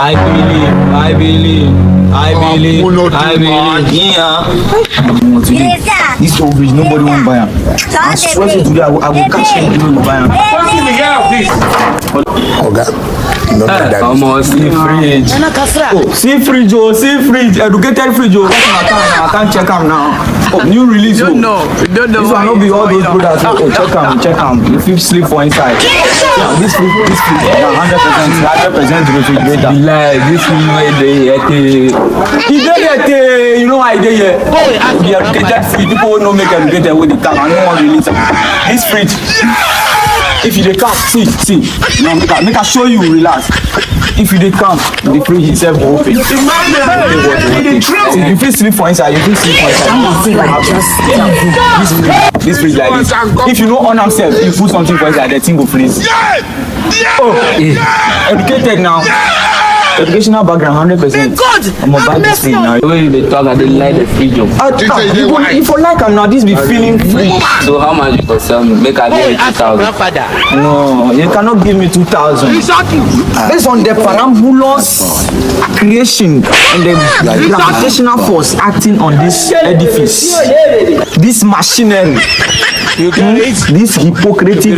I believe. Yeah. This old bridge, nobody won't buy him. I swear to today, I will catch him. You will buy him. Okay. Come on, see fridge. See fridge. Educated fridge. I can't check him now. Oh, new release. Don't know. This will not be all those brothers. Oh, check him. If you sleep for inside. Yeah, this fridge, 100% refrigerator. Like this fridge where you know why they here. The educated fridge, people don't make educated with the car. I don't want to release them. This fridge. If you dey come, see. Now make I show you, relax. If you dey come, the fridge itself will open. See, you feel sleep for inside, This fridge like this. If you know on yourself, you put something for inside, the thing will freeze. Oh, educated now. Educational background, 100%. I'm about this thing now. The way they talk, I didn't like the fridge. If you like, I'm now this be feeling free. So how much you for sell me? Make I give you 2,000. No, you cannot give me 2,000. Based on the parambulous creation and the gravitational force acting on this edifice, this machinery, this Hippocratic pity,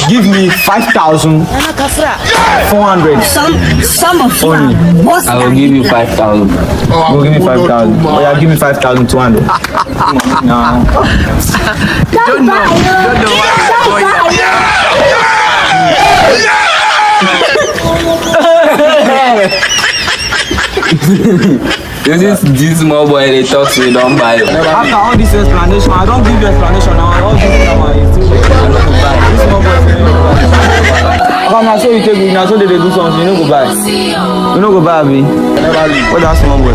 give me 5,400. Some of you. I will give you 5,000. You will give me 5,000. Oh yeah, give me 5,200. No. Don't know this small boy they talk so you don't buy it. After all this explanation, I don't give you explanation now. All this now is still buy. This small boy come now, so you take it now, so they do something, you no go buy. You no go buy, abi. What that small boy?